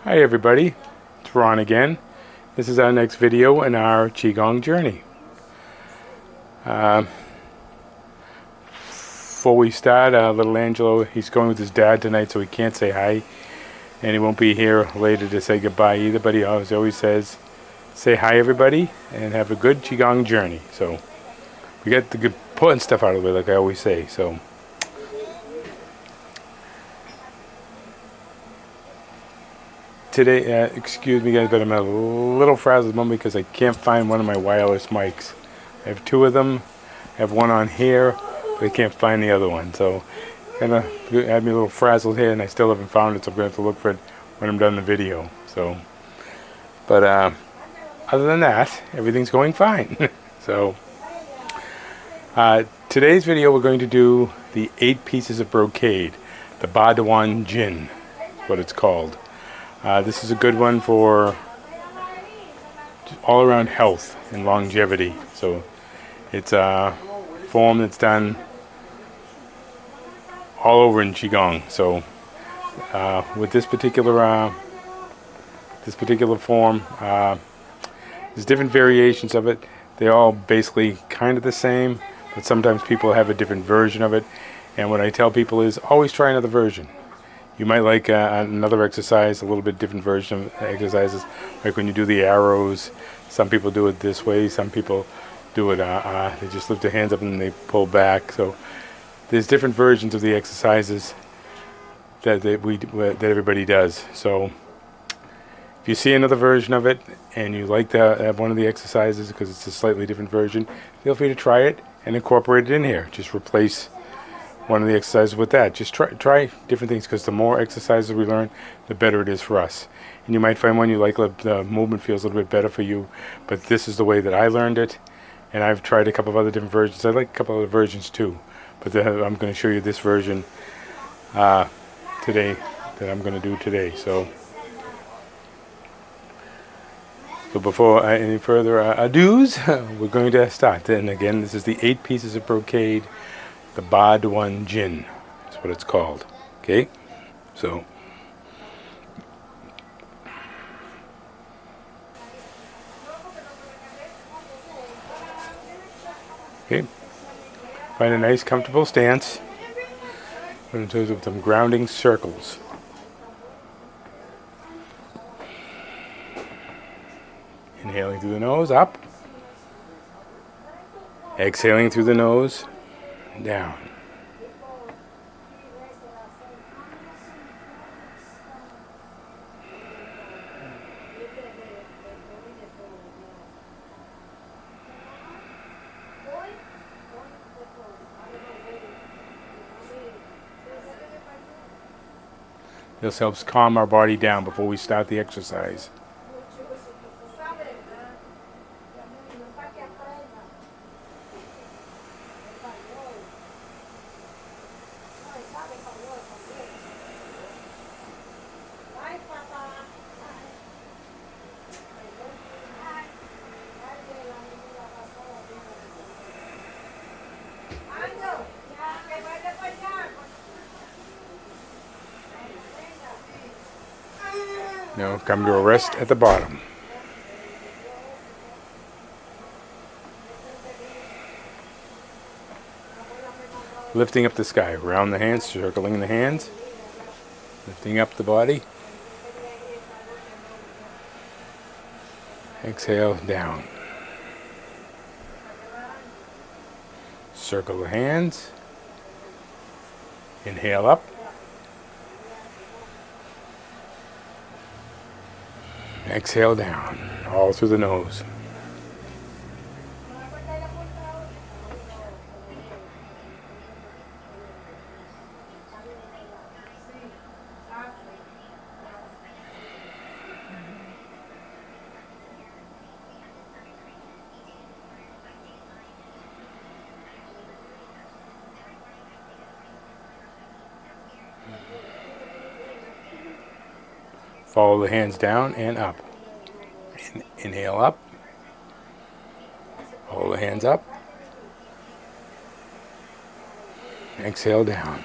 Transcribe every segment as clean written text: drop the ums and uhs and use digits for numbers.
Hi everybody, it's Ron again. This is our next video in our Qigong journey. Before we start, little Angelo, he's going with his dad tonight, so he can't say hi, and he won't be here later to say goodbye either, but he always says, say hi everybody, and have a good Qigong journey. So, we get the important stuff out of the way, like I always say, so. Today, excuse me guys, but I'm a little frazzled moment because I can't find one of my wireless mics. I have two of them. I have one on here, but I can't find the other one. So, kind of had me a little frazzled here, and I still haven't found it. So I'm going to have to look for it when I'm done the video. So, but other than that, everything's going fine. So, today's video we're going to do the 8 Pieces of Brocade, the BaDuanJinn, is what it's called. This is a good one for all around health and longevity. So it's a form that's done all over in Qigong. So with this particular form, there's different variations of it. They're all basically kind of the same, but sometimes people have a different version of it. And what I tell people is always try another version. You might like another exercise, a little bit different version of exercises, like when you do the arrows. Some people do it this way, some people do it, they just lift their hands up and they pull back. So there's different versions of the exercises that everybody does. So if you see another version of it and you like one of the exercises because it's a slightly different version, feel free to try it and incorporate it in here. Just replace one of the exercises with that. Just try different things, because the more exercises we learn, the better it is for us. And you might find one you like, the movement feels a little bit better for you, but this is the way that I learned it. And I've tried a couple of other different versions. I like a couple of other versions too, but I'm going to show you this version today, that I'm going to do today. So before any further ado's, we're going to start. And again, this is the 8 Pieces of Brocade, the BaDuanJinn is what it's called. Okay, so find a nice comfortable stance. In terms of some grounding circles. Inhaling through the nose, up. Exhaling through the nose, down. This helps calm our body down before we start the exercise. Now come to a rest at the bottom. Lifting up the sky, around the hands, circling the hands, lifting up the body. Exhale, down. Circle the hands. Inhale up. Exhale down, all through the nose. Follow the hands down and up. Inhale up. Hold the hands up. Exhale down.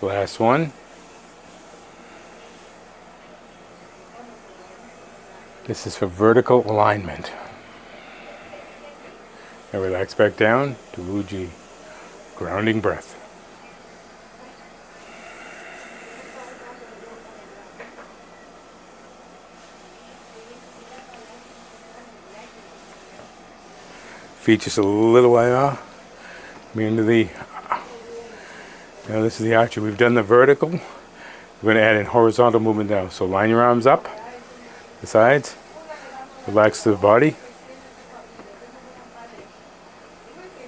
Last one. This is for vertical alignment. And relax back down to Wuji. Grounding breath. Feet just a little way off. Into the. Now this is the archer. We've done the vertical. We're going to add in horizontal movement now. So line your arms up, the sides. Relax the body.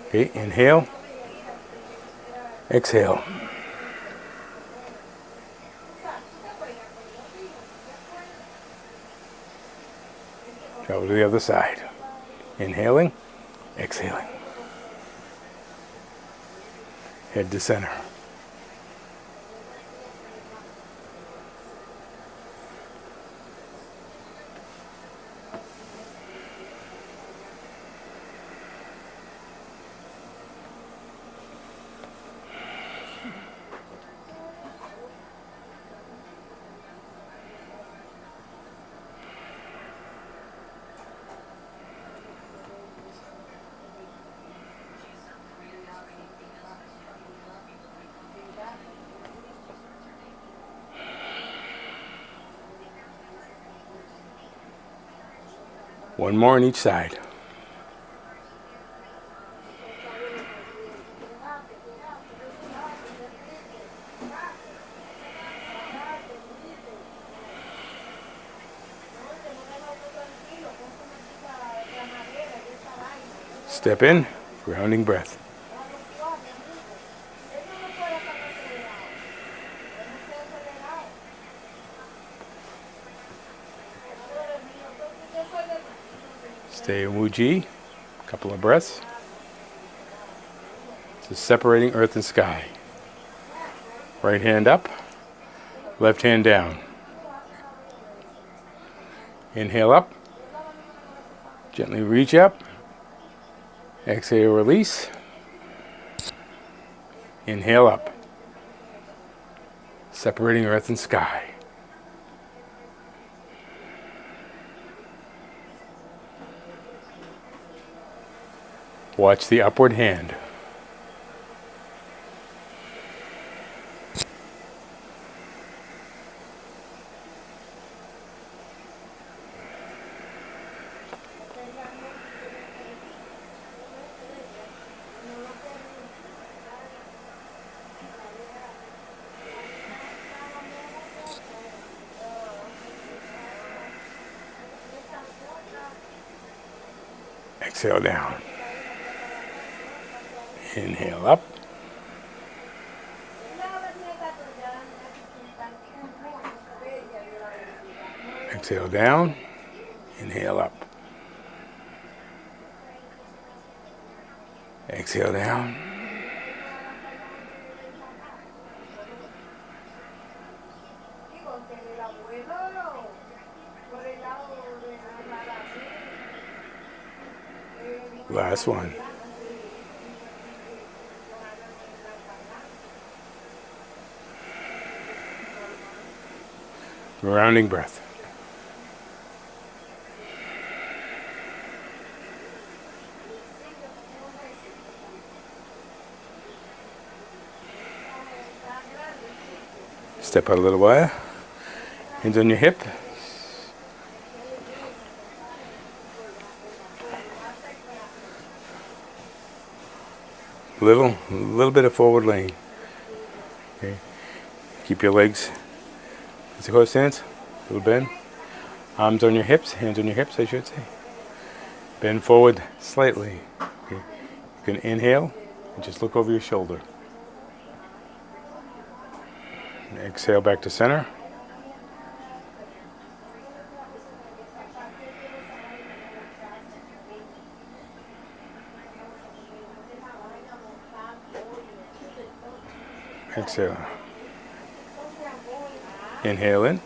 Okay, inhale. Exhale. Travel to the other side. Inhaling, exhaling. Head to center. One more on each side. Step in, grounding breath. Stay in Wuji, a couple of breaths. This is separating earth and sky. Right hand up, left hand down. Inhale up, gently reach up. Exhale, release. Inhale up, separating earth and sky. Watch the upward hand. Exhale down. Inhale up. Exhale down. Inhale up. Exhale down. Last one. Grounding breath. Step out a little while. Hands on your hip. Little bit of forward lean. Okay. Keep your legs. It's a close stance. Little bend. Arms on your hips. Hands on your hips, I should say. Bend forward slightly. Okay. You can inhale and just look over your shoulder. And exhale back to center. Exhale. Inhale in.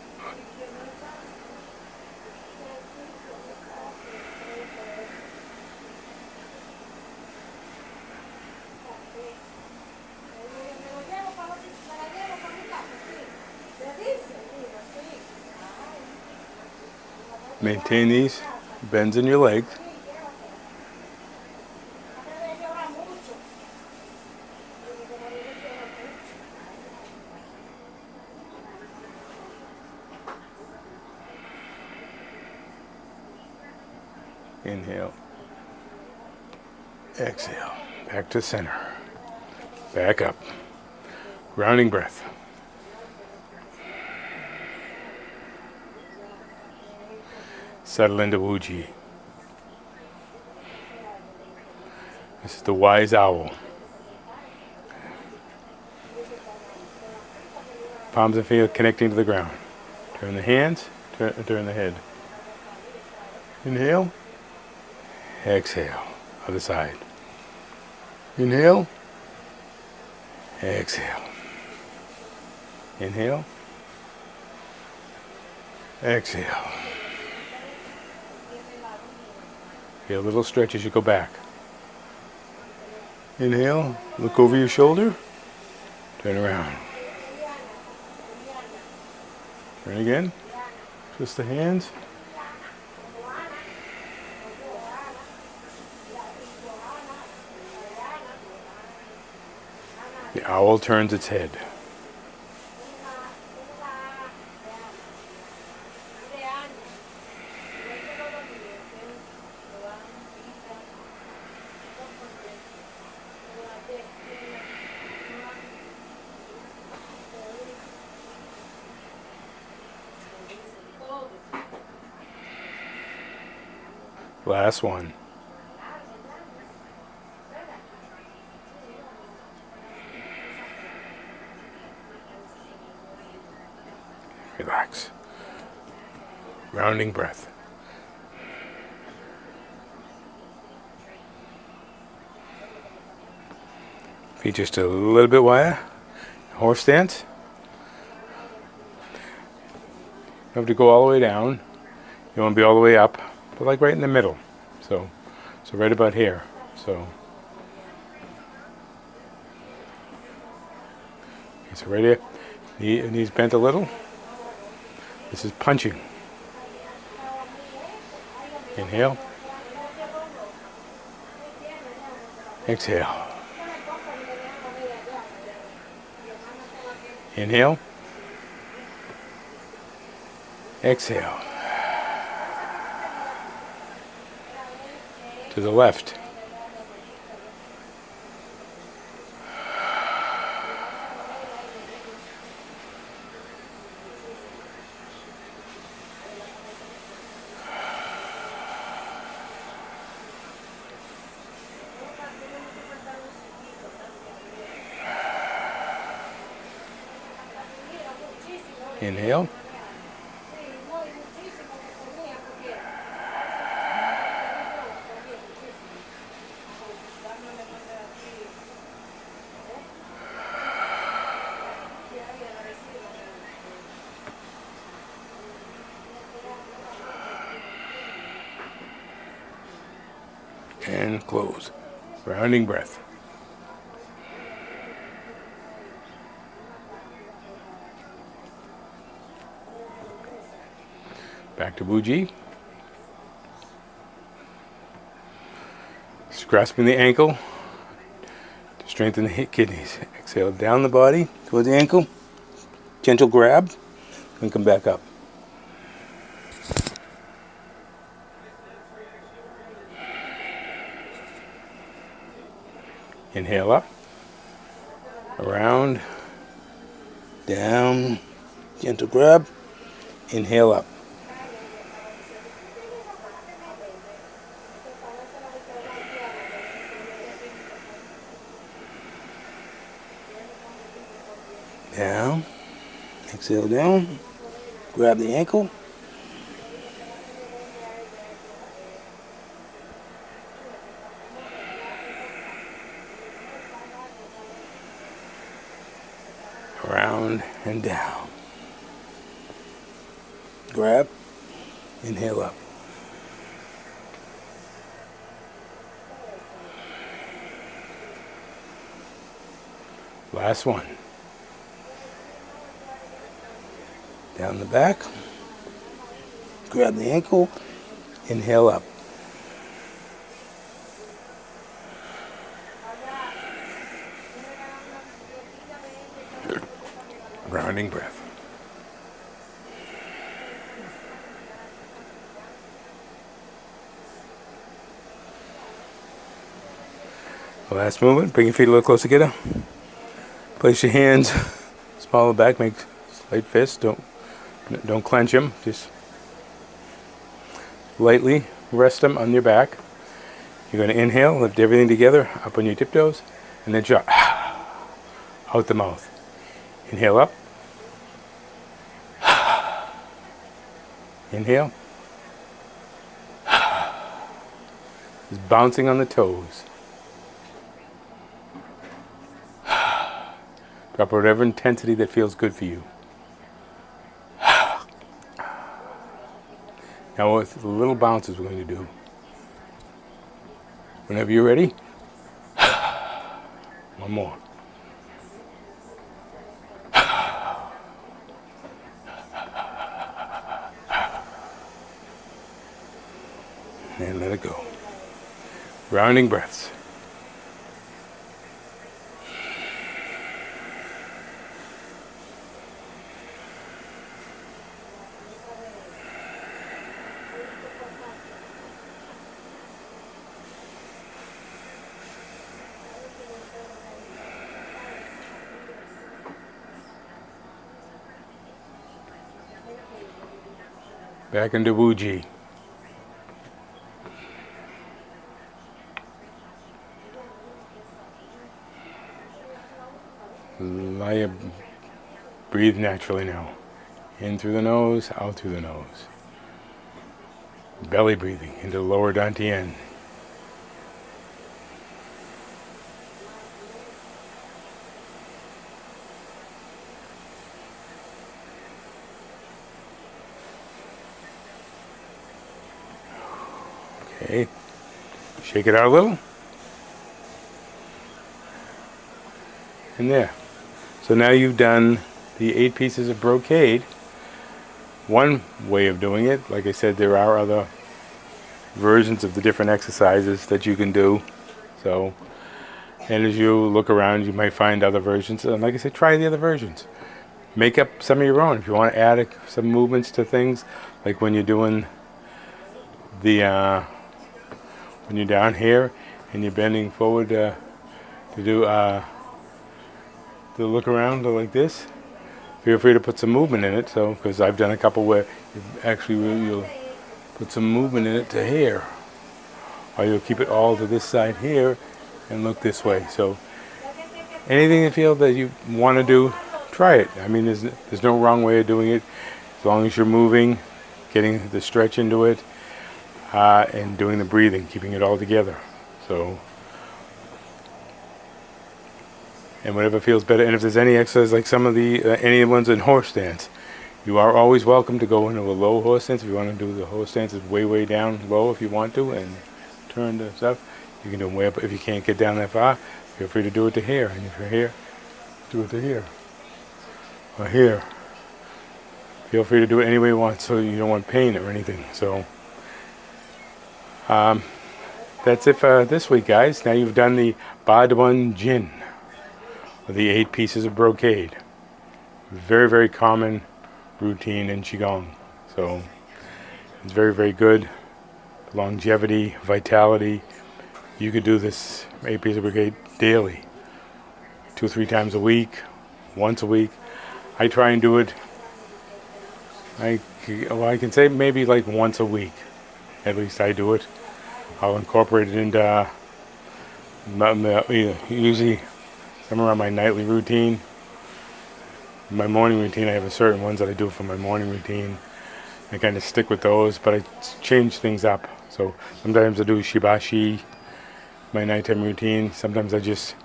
Maintain these bends in your legs. Inhale. Exhale. Back to center. Back up. Grounding breath. Settle into Wuji. This is the wise owl. Palms of feet connecting to the ground. Turn the hands, turn the head. Inhale. Exhale. Other side. Inhale. Exhale. Inhale. Exhale. Feel a little stretch as you go back. Inhale. Look over your shoulder. Turn around. Turn again. Twist the hands. The owl turns its head. Last one. Relax. Rounding breath. Feet just a little bit wider. Horse stance. You have to go all the way down. You want to be all the way up, but like right in the middle. So right about here. So right here. Knees bent a little. This is punching. Inhale. Exhale. Inhale. Exhale. To the left. Inhale. And close. Rounding breath. Back to Wuji. Just grasping the ankle to strengthen the kidneys. Exhale down the body towards the ankle. Gentle grab and come back up. Inhale up, around, down, gentle grab, inhale up. Down, exhale down, grab the ankle. Around and down. Grab, inhale up. Last one. Down the back. grab the ankle, inhale up. Grounding breath. Last movement, bring your feet a little closer together. Place your hands smaller back, make slight fists. Don't clench them, just lightly rest them on your back. You're going to inhale, lift everything together, up on your tiptoes, and then drop out the mouth. Inhale up. Inhale. Just bouncing on the toes. Drop whatever intensity that feels good for you. Now with the little bounces we're going to do. Whenever you're ready. One more. And let it go. Rounding breaths. Back into Wuji. Breathe naturally now. In through the nose, out through the nose. Belly breathing into the lower dantian. Okay. Shake it out a little. And there. So now you've done the 8 pieces of brocade. One way of doing it, like I said, there are other versions of the different exercises that you can do. So, and as you look around, you might find other versions. And like I said, try the other versions. Make up some of your own. If you want to add some movements to things, like when you're doing the, when you're down here and you're bending forward to do to look around like this, feel free to put some movement in it. So, because I've done a couple where you'll put some movement in it to here, or you'll keep it all to this side here and look this way. So, anything you feel that you want to do, try it. I mean, there's no wrong way of doing it, as long as you're moving, getting the stretch into it, and doing the breathing, keeping it all together. So. And whatever feels better. And if there's any exercise, like some of the any ones in horse stance, you are always welcome to go into a low horse stance. If you want to do the horse stance, is way down low if you want to, and turn the stuff. You can do them way up. If you can't get down that far, feel free to do it to here. And if you're here, do it to here or here. Feel free to do it any way you want, so you don't want pain or anything. So that's it for this week, guys. Now you've done the BaDuanJinn, the 8 pieces of brocade. Very common routine in QiGong. So it's very good. Longevity, vitality. You could do this 8 pieces of brocade daily. 2 or 3 times a week, once a week. I try and do it, I can say maybe like once a week. At least I do it. I'll incorporate it into usually somewhere around my nightly routine. My morning routine, I have a certain ones that I do for my morning routine. I kind of stick with those, but I change things up. So sometimes I do shibashi, my nighttime routine. Sometimes I just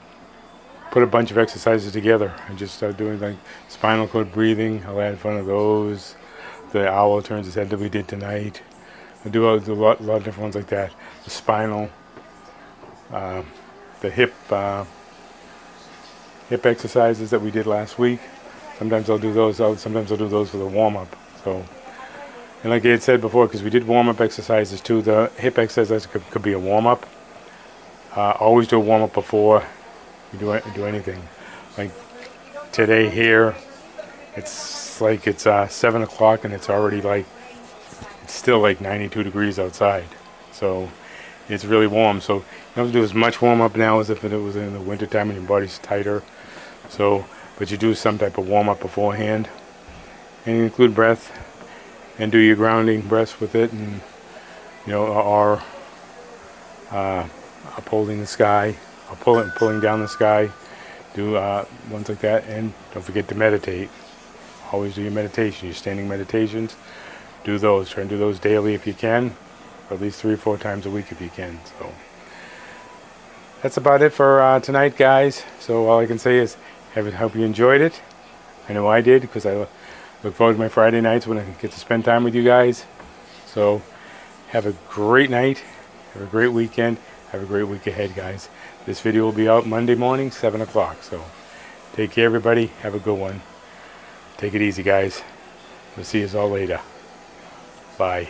put a bunch of exercises together and just start doing like spinal cord breathing. I'll add one of those. The owl turns his head that we did tonight. I do a lot of different ones like that. The spinal, the hip exercises that we did last week. Sometimes I'll do those. Sometimes I'll do those for the warm-up. So And like I had said before, because we did warm-up exercises too, the hip exercise could be a warm-up. Always do a warm-up before you do anything. Like today here, it's like it's 7 o'clock and it's already like, it's still like 92 degrees outside. So it's really warm. So you don't have to do as much warm-up now as if it was in the wintertime and your body's tighter. So, but you do some type of warm-up beforehand. And you include breath and do your grounding breaths with it, and or upholding the sky, or pulling down the sky. Do ones like that, and don't forget to meditate. Always do your meditation, your standing meditations. Do those. Try and do those daily if you can, or at least 3 or 4 times a week if you can. So that's about it for tonight, guys. So all I can say is, hope you enjoyed it. I know I did, because I look forward to my Friday nights when I get to spend time with you guys. So have a great night. Have a great weekend. Have a great week ahead, guys. This video will be out Monday morning, 7 o'clock. So take care, everybody. Have a good one. Take it easy, guys. We'll see you all later. Bye.